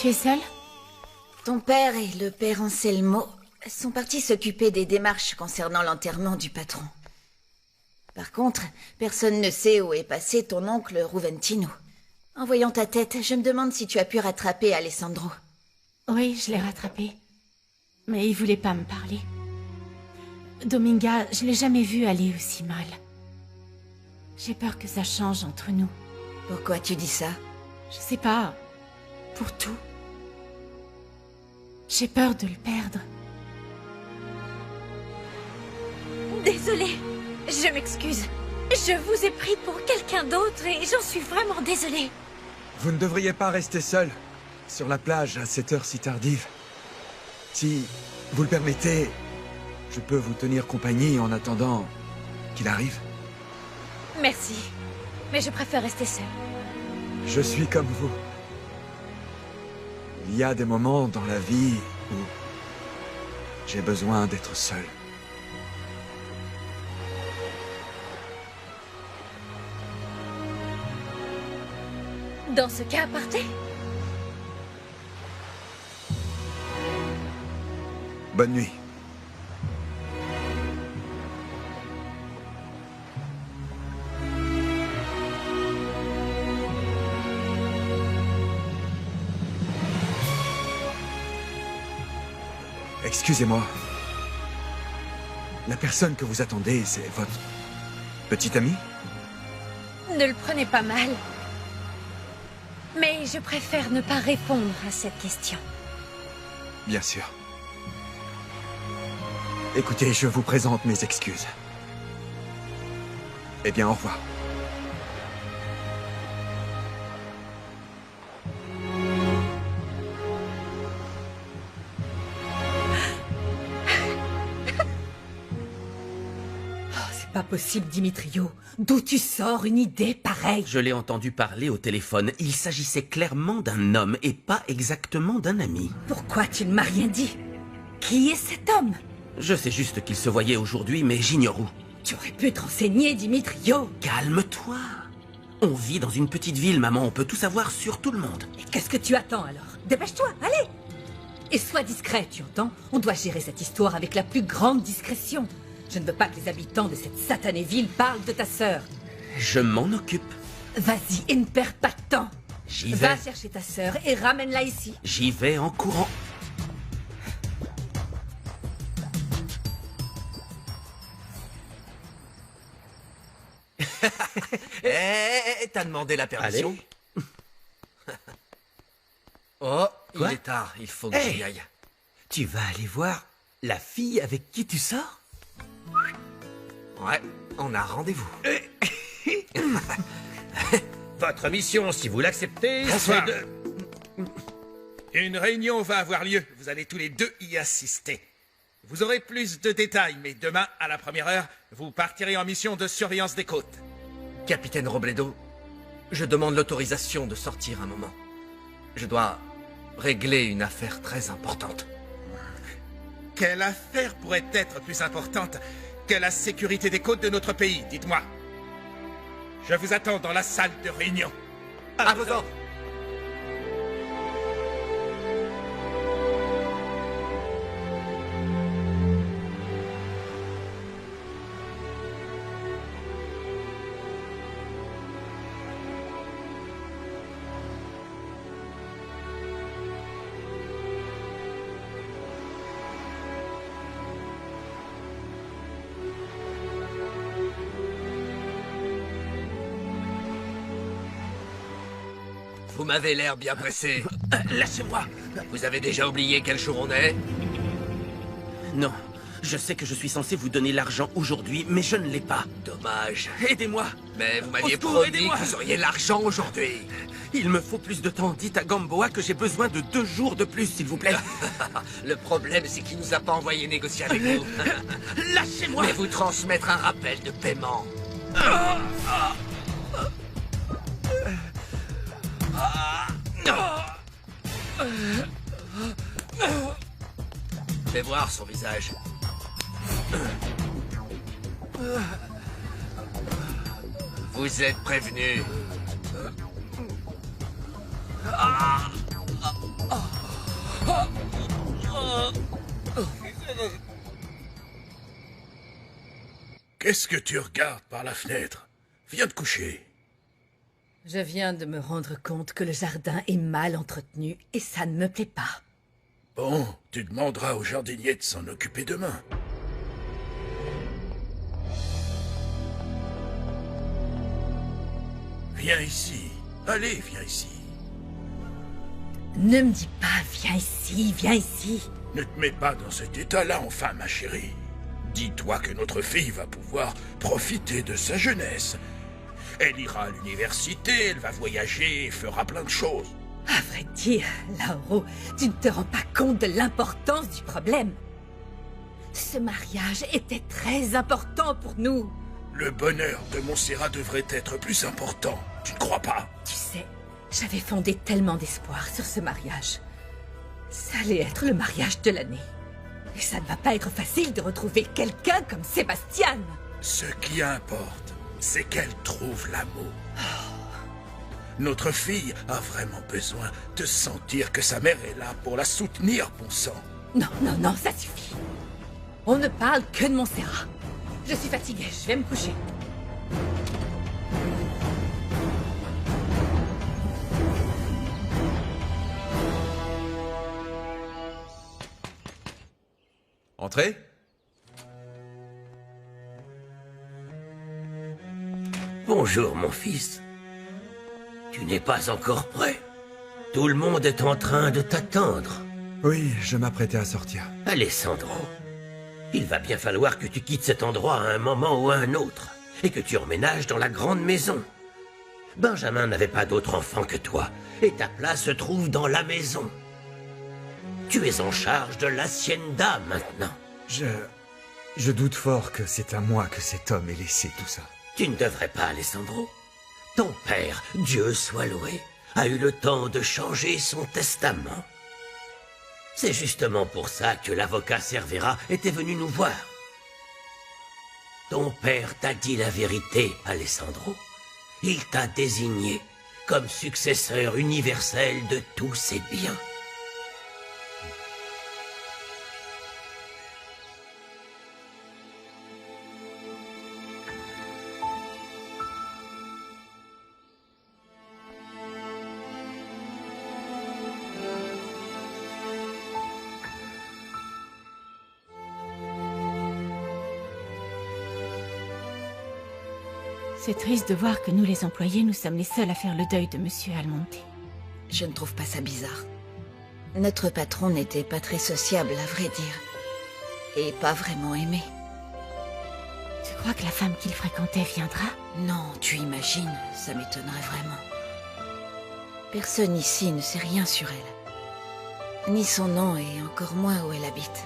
Tu es seule? Ton père et le père Anselmo sont partis s'occuper des démarches concernant l'enterrement du patron. Par contre, personne ne sait où est passé ton oncle Ruventino. En voyant ta tête, je me demande si tu as pu rattraper Alessandro. Oui, je l'ai rattrapé. Mais il voulait pas me parler. Dominga, je l'ai jamais vu aller aussi mal. J'ai peur que ça change entre nous. Pourquoi tu dis ça? Je sais pas. Pour tout. J'ai peur de le perdre. Désolée. Je m'excuse. Je vous ai pris pour quelqu'un d'autre et j'en suis vraiment désolée. Vous ne devriez pas rester seul sur la plage à cette heure si tardive. Si vous le permettez, je peux vous tenir compagnie en attendant qu'il arrive. Merci. Mais je préfère rester seule. Je suis comme vous. Il y a des moments dans la vie où j'ai besoin d'être seul. Dans ce cas, partez. Bonne nuit. Excusez-moi. La personne que vous attendez, c'est votre petite amie? Ne le prenez pas mal. Mais je préfère ne pas répondre à cette question. Bien sûr. Écoutez, je vous présente mes excuses. Eh bien, au revoir. Pas possible, Dimitrio. D'où tu sors une idée pareille? Je l'ai entendu parler au téléphone. Il s'agissait clairement d'un homme et pas exactement d'un ami. Pourquoi tu ne m'as rien dit? Qui est cet homme? Je sais juste qu'il se voyait aujourd'hui, mais j'ignore où. Tu aurais pu te renseigner, Dimitrio. Calme-toi. On vit dans une petite ville, maman. On peut tout savoir sur tout le monde. Et qu'est-ce que tu attends alors? Dépêche-toi, allez! Et sois discret, tu entends? On doit gérer cette histoire avec la plus grande discrétion. Je ne veux pas que les habitants de cette satanée ville parlent de ta sœur. Je m'en occupe. Vas-y et ne perds pas de temps. J'y vais. Va chercher ta sœur et ramène-la ici. J'y vais en courant. T'as demandé la permission? Oh, Quoi? il est tard, il faut que j'y aille. Tu vas aller voir la fille avec qui tu sors? Ouais, on a rendez-vous. Votre mission, si vous l'acceptez, c'est de... Une réunion va avoir lieu. Vous allez tous les deux y assister. Vous aurez plus de détails, mais demain, à la première heure, vous partirez en mission de surveillance des côtes. Capitaine Robledo, je demande l'autorisation de sortir un moment. Je dois régler une affaire très importante. Quelle affaire pourrait être plus importante que la sécurité des côtes de notre pays, dites-moi. Je vous attends dans la salle de réunion. À vos ordres. Vous m'avez l'air bien pressé. Lâchez-moi. Vous avez déjà oublié quel jour on est? Non. Je sais que je suis censé vous donner l'argent aujourd'hui, mais je ne l'ai pas. Dommage. Aidez-moi. Mais vous m'aviez Au secours, promis aidez-moi. que vous auriez l'argent aujourd'hui. Il me faut plus de temps. Dites à Gamboa que j'ai besoin de 2 jours de plus, s'il vous plaît. Le problème, c'est qu'il nous a pas envoyé négocier avec nous. Lâchez-moi. Mais vous transmettre un rappel de paiement. Fais voir son visage. Vous êtes prévenus. Qu'est-ce que tu regardes par la fenêtre? Viens te coucher. Je viens de me rendre compte que le jardin est mal entretenu et ça ne me plaît pas. Bon, tu demanderas au jardinier de s'en occuper demain. Viens ici. Allez, viens ici. Ne me dis pas, viens ici, viens ici. Ne te mets pas dans cet état-là, enfin, ma chérie. Dis-toi que notre fille va pouvoir profiter de sa jeunesse. Elle ira à l'université, elle va voyager et fera plein de choses. À vrai dire, Lauro, tu ne te rends pas compte de l'importance du problème. Ce mariage était très important pour nous. Le bonheur de Montserrat devrait être plus important, tu ne crois pas? Tu sais, j'avais fondé tellement d'espoir sur ce mariage. Ça allait être le mariage de l'année. Et ça ne va pas être facile de retrouver quelqu'un comme Sébastien. Ce qui importe, c'est qu'elle trouve l'amour. Notre fille a vraiment besoin de sentir que sa mère est là pour la soutenir, bon sang. Non, non, non, ça suffit. On ne parle que de Montserrat. Je suis fatiguée, je vais me coucher. Entrez. Bonjour, mon fils. Tu n'es pas encore prêt. Tout le monde est en train de t'attendre. Oui, je m'apprêtais à sortir. Alessandro, il va bien falloir que tu quittes cet endroit à un moment ou à un autre, et que tu emménages dans la grande maison. Benjamin n'avait pas d'autre enfant que toi, et ta place se trouve dans la maison. Tu es en charge de l'hacienda maintenant. Je doute fort que c'est à moi que cet homme ait laissé tout ça. Tu ne devrais pas, Alessandro. Ton père, Dieu soit loué, a eu le temps de changer son testament. C'est justement pour ça que l'avocat Cervera était venu nous voir. Ton père t'a dit la vérité, Alessandro. Il t'a désigné comme successeur universel de tous ses biens. C'est triste de voir que nous, les employés, nous sommes les seuls à faire le deuil de Monsieur Almonte. Je ne trouve pas ça bizarre. Notre patron n'était pas très sociable, à vrai dire. Et pas vraiment aimé. Tu crois que la femme qu'il fréquentait viendra? Non, tu imagines, ça m'étonnerait vraiment. Personne ici ne sait rien sur elle. Ni son nom et encore moins où elle habite.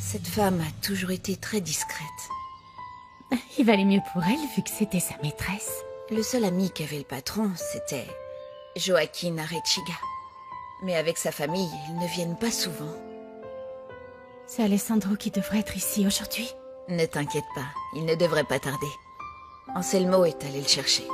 Cette femme a toujours été très discrète. Il valait mieux pour elle, vu que c'était sa maîtresse. Le seul ami qu'avait le patron, c'était Joaquin Arechiga. Mais avec sa famille, ils ne viennent pas souvent. C'est Alessandro qui devrait être ici aujourd'hui. Ne t'inquiète pas, il ne devrait pas tarder. Anselmo est allé le chercher.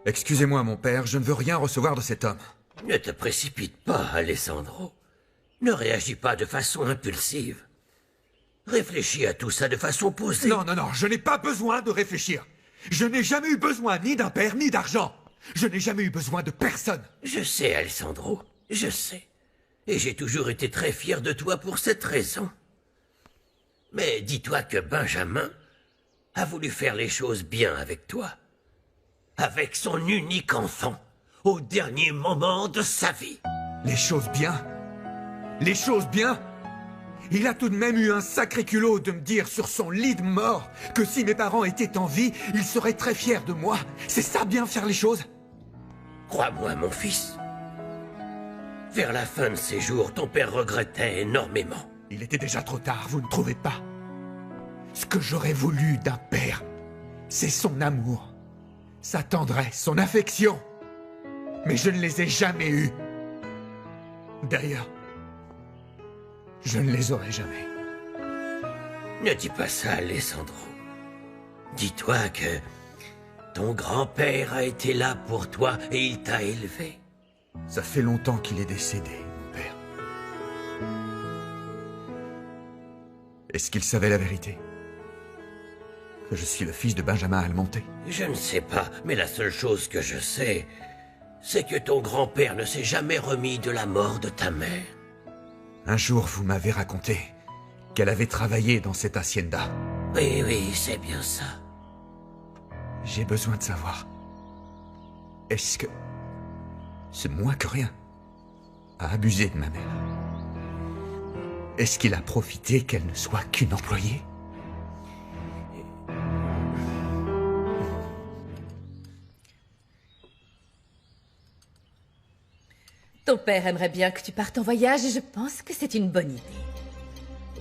Excusez-moi, mon père, je ne veux rien recevoir de cet homme. Ne te précipite pas, Alessandro. Ne réagis pas de façon impulsive. Réfléchis à tout ça de façon posée. Non, non, non, je n'ai pas besoin de réfléchir. Je n'ai jamais eu besoin ni d'un père, ni d'argent. Je n'ai jamais eu besoin de personne. Je sais, Alessandro, je sais. Et j'ai toujours été très fier de toi pour cette raison. Mais dis-toi que Benjamin a voulu faire les choses bien avec toi. Avec son unique enfant, au dernier moment de sa vie. Les choses bien? Les choses bien? Il a tout de même eu un sacré culot de me dire sur son lit de mort que si mes parents étaient en vie, ils seraient très fiers de moi. C'est ça bien faire les choses? Crois-moi, mon fils. Vers la fin de ses jours, ton père regrettait énormément. Il était déjà trop tard, vous ne trouvez pas? Ce que j'aurais voulu d'un père, c'est son amour, sa tendresse, son affection. Mais je ne les ai jamais eus. D'ailleurs, je ne les aurai jamais. Ne dis pas ça, Alessandro. Dis-toi que ton grand-père a été là pour toi et il t'a élevé. Ça fait longtemps qu'il est décédé, mon père. Est-ce qu'il savait la vérité? Que je suis le fils de Benjamin Almonté? Je ne sais pas, mais la seule chose que je sais, c'est que ton grand-père ne s'est jamais remis de la mort de ta mère. Un jour, vous m'avez raconté qu'elle avait travaillé dans cette hacienda. Oui, oui, c'est bien ça. J'ai besoin de savoir. Est-ce que ce moins que rien a abusé de ma mère? Est-ce qu'il a profité qu'elle ne soit qu'une employée? Ton père aimerait bien que tu partes en voyage et je pense que c'est une bonne idée.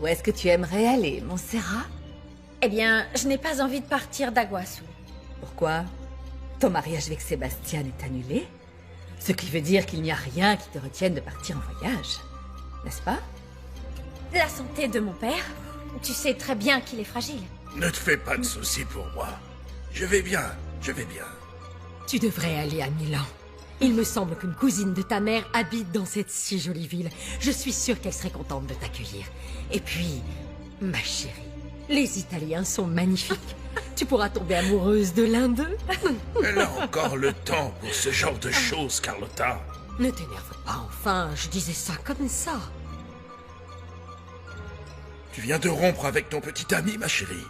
Où est-ce que tu aimerais aller, Montserrat? Eh bien, je n'ai pas envie de partir d'Aguassu. Pourquoi? Ton mariage avec Sébastien est annulé? Ce qui veut dire qu'il n'y a rien qui te retienne de partir en voyage, n'est-ce pas? La santé de mon père, tu sais très bien qu'il est fragile. Ne te fais pas de soucis pour moi. Je vais bien, je vais bien. Tu devrais aller à Milan. Il me semble qu'une cousine de ta mère habite dans cette si jolie ville. Je suis sûre qu'elle serait contente de t'accueillir. Et puis, ma chérie, les Italiens sont magnifiques. Tu pourras tomber amoureuse de l'un d'eux. Elle a encore le temps pour ce genre de choses, Carlotta. Ne t'énerve pas, enfin, je disais ça comme ça. Tu viens de rompre avec ton petit ami, ma chérie.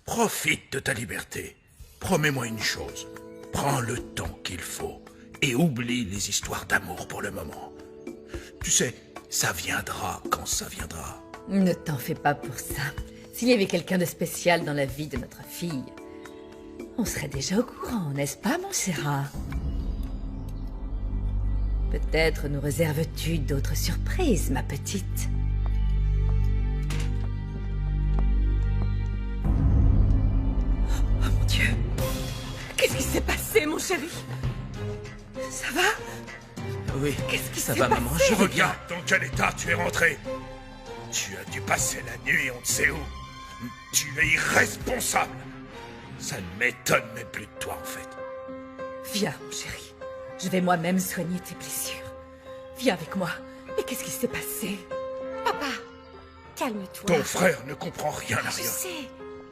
Profite de ta liberté. Promets-moi une chose. Prends le temps qu'il faut et oublie les histoires d'amour pour le moment. Tu sais, ça viendra quand ça viendra. Ne t'en fais pas pour ça. S'il y avait quelqu'un de spécial dans la vie de notre fille, on serait déjà au courant, n'est-ce pas, Montserrat? Peut-être nous réserves-tu d'autres surprises, ma petite. Oh mon Dieu! Qu'est-ce qui s'est passé, mon chéri? Ça va? Oui, Qu'est-ce qui ça s'est va, passé? maman, je reviens. Regarde dans quel état tu es rentré. Tu as dû passer la nuit on ne sait où. Tu es irresponsable. Ça ne m'étonne même plus de toi, en fait. Viens, mon chéri. Je vais moi-même soigner tes blessures. Viens avec moi. Mais qu'est-ce qui s'est passé? Papa, calme-toi. Ton frère ne comprend rien à Je rien. sais.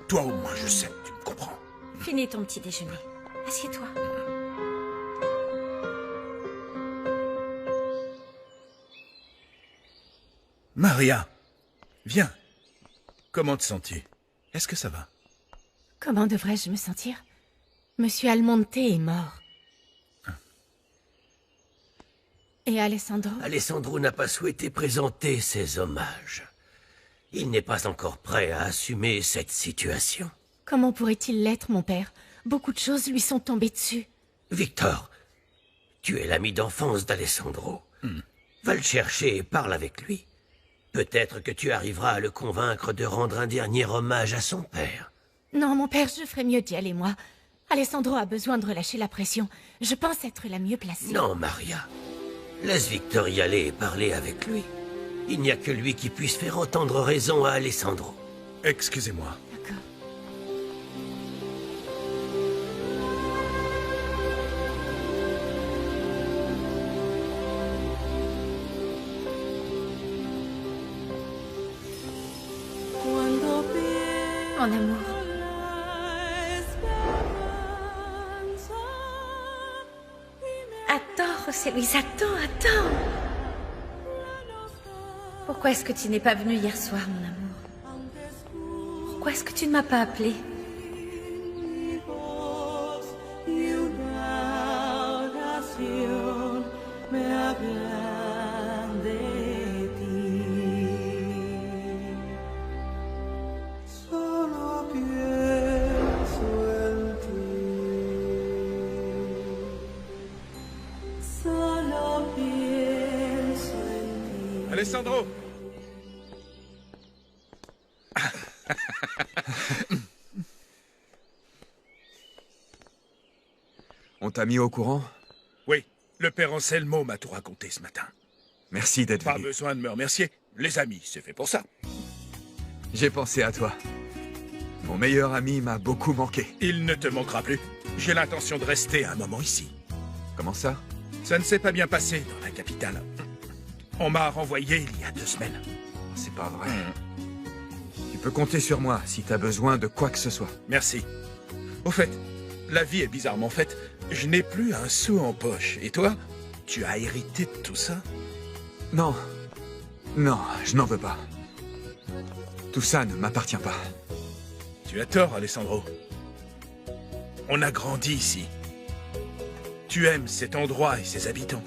Toi au moins, je sais que tu me comprends. Finis ton petit déjeuner. Assieds-toi. Maria, viens. Comment te sens-tu? Est-ce que ça va? Comment devrais-je me sentir? Monsieur Almonte est mort. Et Alessandro? Alessandro n'a pas souhaité présenter ses hommages. Il n'est pas encore prêt à assumer cette situation. Comment pourrait-il l'être, mon père? Beaucoup de choses lui sont tombées dessus. Victor, tu es l'ami d'enfance d'Alessandro. Va le chercher et parle avec lui. Peut-être que tu arriveras à le convaincre de rendre un dernier hommage à son père. Non, mon père, je ferais mieux d'y aller, moi. Alessandro a besoin de relâcher la pression. Je pense être la mieux placée. Non, Maria. Laisse Victor y aller et parler avec lui. Il n'y a que lui qui puisse faire entendre raison à Alessandro. Excusez-moi. D'accord. Mon amour. Attends, José Luis, attends. Pourquoi est-ce que tu n'es pas venu hier soir, mon amour? Pourquoi est-ce que tu ne m'as pas appelé? Alessandro! On t'a mis au courant? Oui, le père Anselmo m'a tout raconté ce matin. Merci d'être Pas venu. besoin de me remercier. Les amis, c'est fait pour ça. J'ai pensé à toi. Mon meilleur ami m'a beaucoup manqué. Il ne te manquera plus. J'ai l'intention de rester un moment ici. Comment ça? Ça ne s'est pas bien passé dans la capitale. On m'a renvoyé il y a 2 semaines. C'est pas vrai. Tu peux compter sur moi si t'as besoin de quoi que ce soit. Merci. Au fait, la vie est bizarrement faite. Je n'ai plus un sou en poche. Et toi, tu as hérité de tout ça? Non. Non, je n'en veux pas. Tout ça ne m'appartient pas. Tu as tort, Alessandro. On a grandi ici. Tu aimes cet endroit et ses habitants.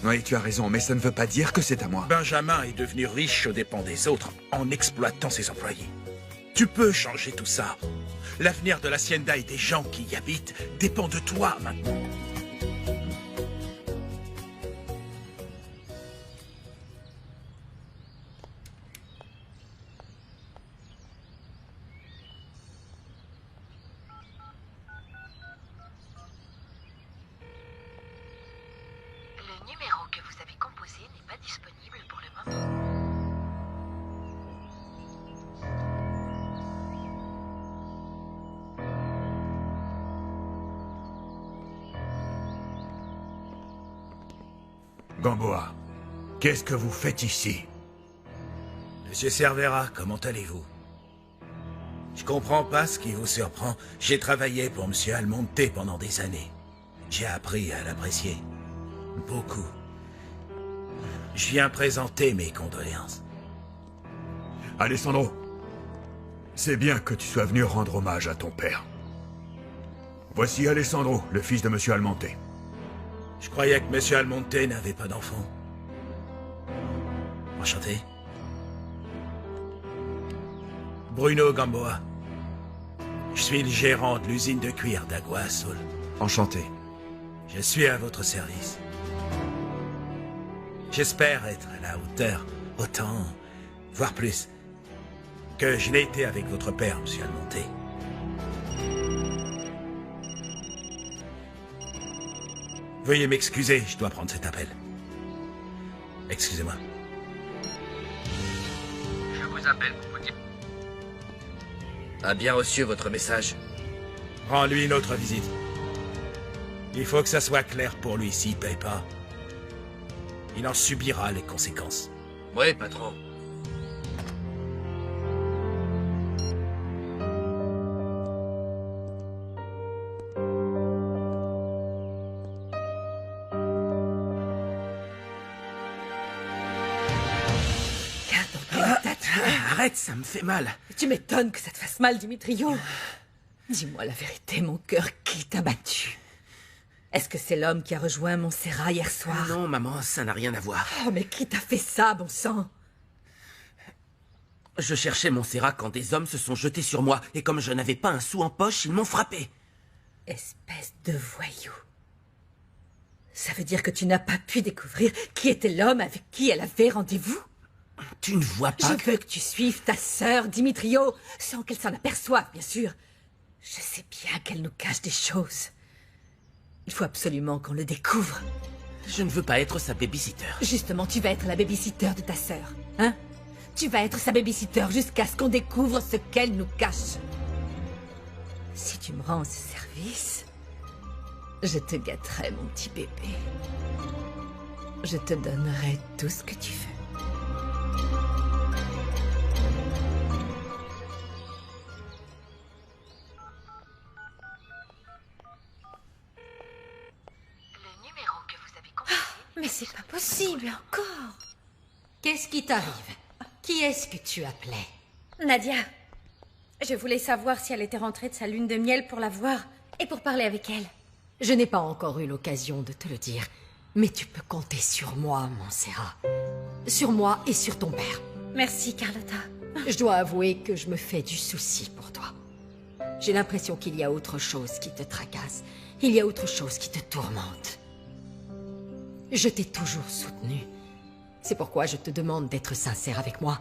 Oui, tu as raison, mais ça ne veut pas dire que c'est à moi. Benjamin est devenu riche aux dépens des autres en exploitant ses employés. Tu peux changer tout ça. L'avenir de l'Hacienda et des gens qui y habitent dépend de toi maintenant. Le numéro que vous avez composé n'est pas disponible pour le moment. Gamboa, qu'est-ce que vous faites ici? Monsieur Cervera, comment allez-vous? Je comprends pas ce qui vous surprend. J'ai travaillé pour Monsieur Almonte pendant des années. J'ai appris à l'apprécier. Beaucoup. Je viens présenter mes condoléances. Alessandro, c'est bien que tu sois venu rendre hommage à ton père. Voici Alessandro, le fils de Monsieur Almonte. Je croyais que Monsieur Almonte n'avait pas d'enfant. Enchanté. Bruno Gamboa. Je suis le gérant de l'usine de cuir d'Agua Azul. Enchanté. Je suis à votre service. J'espère être à la hauteur, autant, voire plus, que je l'ai été avec votre père, Monsieur Almonte. Veuillez m'excuser, je dois prendre cet appel. Excusez-moi. Je vous appelle pour vous dire... A bien reçu votre message. Rends-lui une autre visite. Il faut que ça soit clair pour lui. S'il paye pas, il en subira les conséquences. Oui, patron. Arrête, ça me fait mal. Tu m'étonnes que ça te fasse mal, Dimitrio. Dis-moi la vérité, mon cœur, qui t'a battu? Est-ce que c'est l'homme qui a rejoint Montserrat hier soir? Non, maman, ça n'a rien à voir. Oh, mais qui t'a fait ça, bon sang? Je cherchais Montserrat quand des hommes se sont jetés sur moi, et comme je n'avais pas un sou en poche, ils m'ont frappé. Espèce de voyou. Ça veut dire que tu n'as pas pu découvrir qui était l'homme avec qui elle avait rendez-vous? Tu ne vois pas Je veux que tu suives ta sœur, Dimitrio, sans qu'elle s'en aperçoive, bien sûr. Je sais bien qu'elle nous cache des choses. Il faut absolument qu'on le découvre. Je ne veux pas être sa babysitter. Justement, tu vas être la babysitter de ta sœur, hein? Tu vas être sa babysitter jusqu'à ce qu'on découvre ce qu'elle nous cache. Si tu me rends ce service, je te gâterai, mon petit bébé. Je te donnerai tout ce que tu veux. Mais c'est pas possible, encore. Qu'est-ce qui t'arrive? Qui est-ce que tu appelais? Nadia, je voulais savoir si elle était rentrée de sa lune de miel pour la voir et pour parler avec elle. Je n'ai pas encore eu l'occasion de te le dire, mais tu peux compter sur moi, Montserrat. Sur moi et sur ton père. Merci, Carlotta. Je dois avouer que je me fais du souci pour toi. J'ai l'impression qu'il y a autre chose qui te tracasse. Il y a autre chose qui te tourmente. Je t'ai toujours soutenu. C'est pourquoi je te demande d'être sincère avec moi,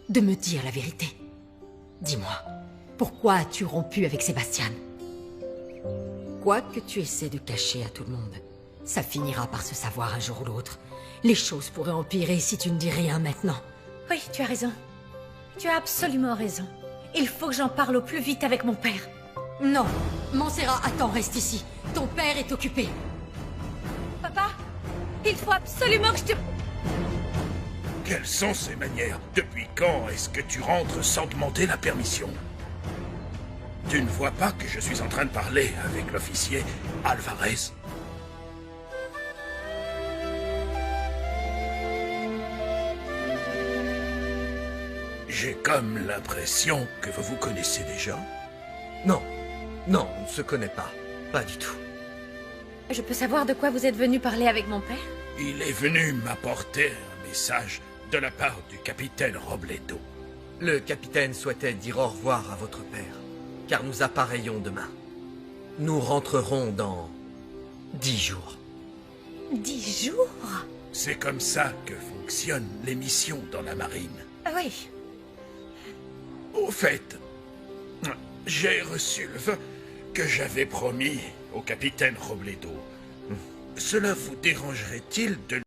de me dire la vérité. Dis-moi, pourquoi as-tu rompu avec Sébastien? Quoi que tu essaies de cacher à tout le monde, ça finira par se savoir un jour ou l'autre. Les choses pourraient empirer si tu ne dis rien maintenant. Oui, tu as raison. Tu as absolument raison. Il faut que j'en parle au plus vite avec mon père. Non, Montserrat, attends, reste ici. Ton père est occupé. Papa, il faut absolument que je te... Quelles sont ces manières? Depuis quand est-ce que tu rentres sans demander la permission? Tu ne vois pas que je suis en train de parler avec l'officier Alvarez? J'ai comme l'impression que vous vous connaissez déjà. Non, non, on ne se connaît pas. Pas du tout. Je peux savoir de quoi vous êtes venu parler avec mon père? Il est venu m'apporter un message de la part du capitaine Robledo. Le capitaine souhaitait dire au revoir à votre père, car nous appareillons demain. Nous rentrerons dans 10 jours. 10 jours? C'est comme ça que fonctionnent les missions dans la marine. Ah oui. Au fait, j'ai reçu le vin que j'avais promis au capitaine Robledo. Cela vous dérangerait-il de